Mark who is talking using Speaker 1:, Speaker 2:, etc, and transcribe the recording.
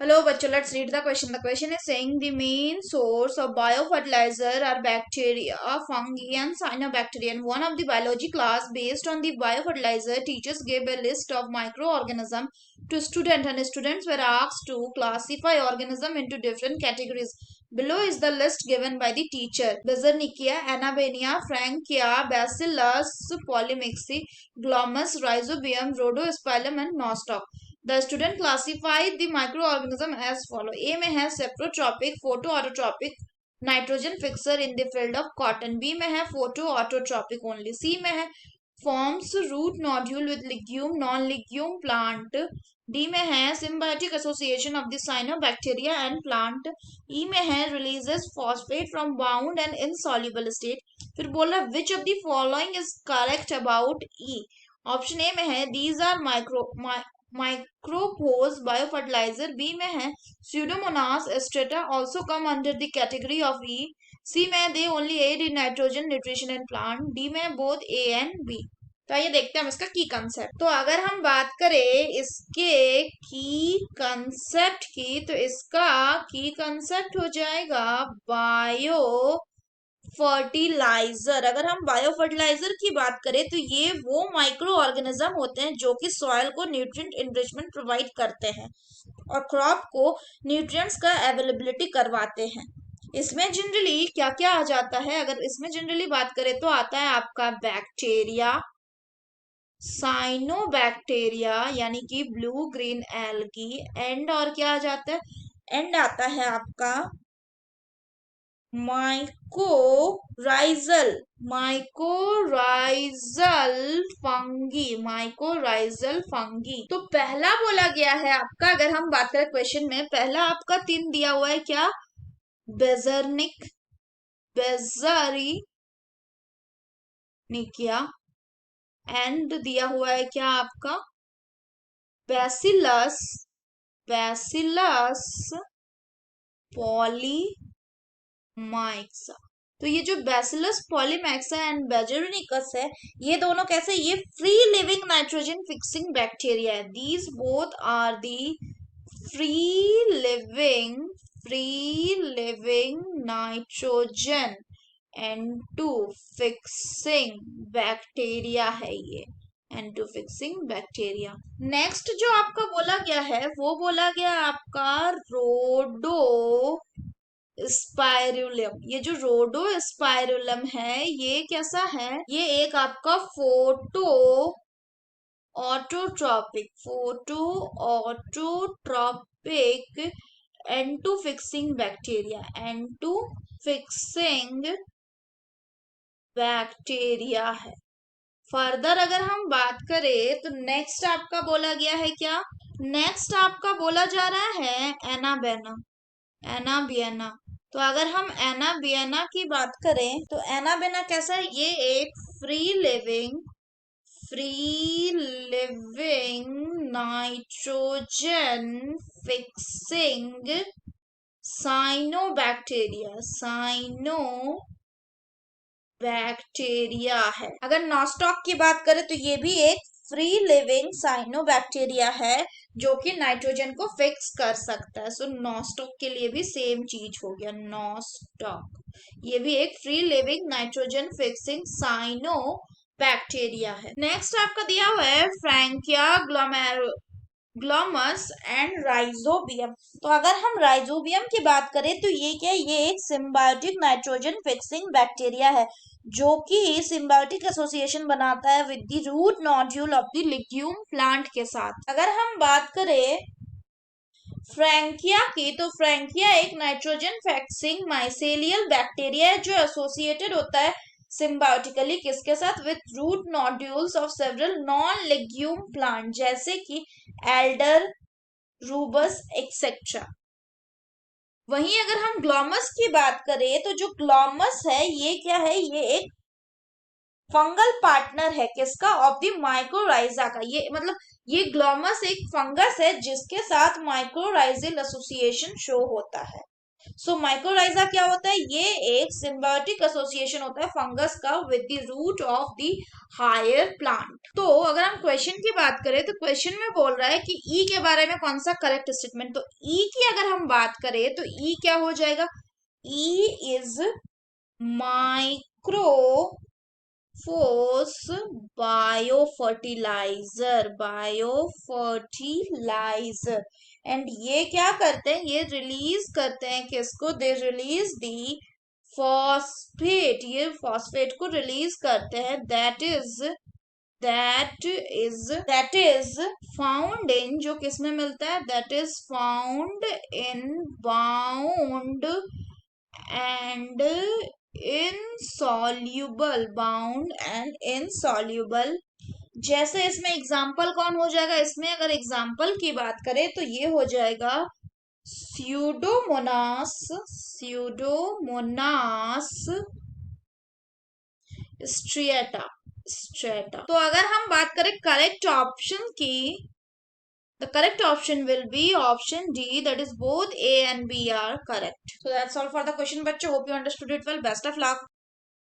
Speaker 1: Hello, bachcho. Let's read the question. The question is saying the main source of biofertilizer are bacteria, fungi, and cyanobacteria. And one of the biology class based on the biofertilizer, teachers gave a list of microorganisms to students, and students were asked to classify organism into different categories. Below is the list given by the teacher: Berzernickia, Anabaenia, Frankia, Bacillus, Polymyxi, Glomus, Rhizobium, Rhodospirillum, and Nostoc. The student classified the microorganism as follow. A में है saprotrophic, photo autotrophic, nitrogen fixer in the field of cotton. B में है photo autotrophic only. C में है forms root nodule with legume non legume plant. D में है symbiotic association of the cyanobacteria and plant. E में है releases phosphate from bound and insoluble state. फिर बोल रहा है which of the following is correct about E. Option A में है दीज आर माइक्रोपोज बायोफर्टिलाइजर. बी में है Pseudomonas striata also come under the category of E. C में they only aid in nitrogen nutrition and plant. D में both A and B. तो आइए देखते हैं हम इसका की कंसेप्ट. तो अगर हम बात करें इसके की कंसेप्ट की, तो इसका की कंसेप्ट हो जाएगा बायो फर्टिलाइजर. अगर हम बायो फर्टिलाइजर की बात करें तो ये वो माइक्रो ऑर्गेनिज्म होते हैं जो कि सॉइल को न्यूट्रिएंट इनरिचमेंट प्रोवाइड करते हैं और क्रॉप को न्यूट्रिएंट्स का अवेलेबिलिटी करवाते हैं. इसमें जनरली क्या क्या आ जाता है? अगर इसमें जनरली बात करें तो आता है आपका बैक्टीरिया, साइनोबैक्टीरिया यानी कि ब्लू ग्रीन एल्गी, एंड और क्या आ जाता है? एंड आता है आपका माइकोराइजल फंगी. तो पहला बोला गया है आपका, अगर हम बात करें क्वेश्चन में, पहला आपका 3 दिया हुआ है क्या? बेजरिनिकिया. एंड दिया हुआ है क्या आपका? बैसिलस पॉलीमैक्सा. तो ये जो बैसिलस पॉलीमैक्सा एंड बेजोनिकस है, ये दोनों कैसे? ये free living nitrogen fixing bacteria है. These both are the free living nitrogen N2 fixing bacteria है ये. N2 fixing bacteria. नेक्स्ट जो आपका बोला गया है वो बोला गया आपका रोडो स्पाइरुलम. ये जो रोडो स्पाइरुलम है ये कैसा है? ये एक आपका photo autotrophic N2 fixing bacteria. N2 fixing bacteria है. फर्दर अगर हम बात करें तो नेक्स्ट आपका बोला गया है क्या? नेक्स्ट आपका बोला जा रहा है एनाबियना. तो अगर हम एनाबियना की बात करें तो एनाबियना कैसा है? ये एक free living nitrogen fixing cyanobacteria है. अगर नॉस्टॉक की बात करें तो ये भी एक फ्री लिविंग साइनोबैक्टीरिया है जो कि नाइट्रोजन को फिक्स कर सकता है. सो नॉस्टॉक के लिए भी सेम चीज हो गया. नॉस्टॉक ये भी एक free living nitrogen fixing cyanobacteria है. नेक्स्ट आपका दिया हुआ है फ्रैंकिया ग्लोमस एंड राइजोबियम. तो अगर हम राइजोबियम की बात करें तो ये क्या है? ये एक सिम्बायोटिक नाइट्रोजन फिक्सिंग बैक्टीरिया है जो कि सिम्बायोटिक एसोसिएशन बनाता है with the root nodule of the legume plant के साथ. अगर हम बात करें फ्रैंकिया की, तो फ्रैंकिया एक नाइट्रोजन फिक्सिंग माइसेलियल बैक्टीरिया है जो एसोसिएटेड होता है सिम्बायोटिकली किसके साथ? With root nodules of several non legume plant जैसे कि एल्डर, रूबस एक्सेट्रा. वहीं अगर हम ग्लोमस की बात करें तो जो ग्लोमस है ये क्या है? ये एक फंगल पार्टनर है किसका? ऑफ द माइक्रोराइजा का. ये मतलब ये ग्लोमस एक फंगस है जिसके साथ माइक्रोराइजल एसोसिएशन शो होता है. सो माइक्रोराइजा क्या होता है? ये एक सिम्बायोटिक एसोसिएशन होता है फंगस का with the root of the higher plant. तो अगर हम क्वेश्चन की बात करें तो क्वेश्चन में बोल रहा है कि ई के बारे में कौन सा करेक्ट स्टेटमेंट, तो ई की अगर हम बात करें तो ई क्या हो जाएगा? E is micro force biofertiliser and ये क्या करते हैं? ये रिलीज करते हैं किसको? दे रिलीज दी फॉस्फेट, ये फॉस्फेट को रिलीज करते हैं दैट इज फाउंड इन, जो किसमें मिलता है? That is found in bound and insoluble. जैसे इसमें एग्जाम्पल कौन हो जाएगा? इसमें अगर एग्जाम्पल की बात करें तो ये हो जाएगा स्यूडोमोनास स्ट्रेटा। तो अगर हम बात करें करेक्ट ऑप्शन की, the correct option will be option D, that is both A and B are correct. So that's all for the question, bachcho. Hope you understood it well. Best of luck.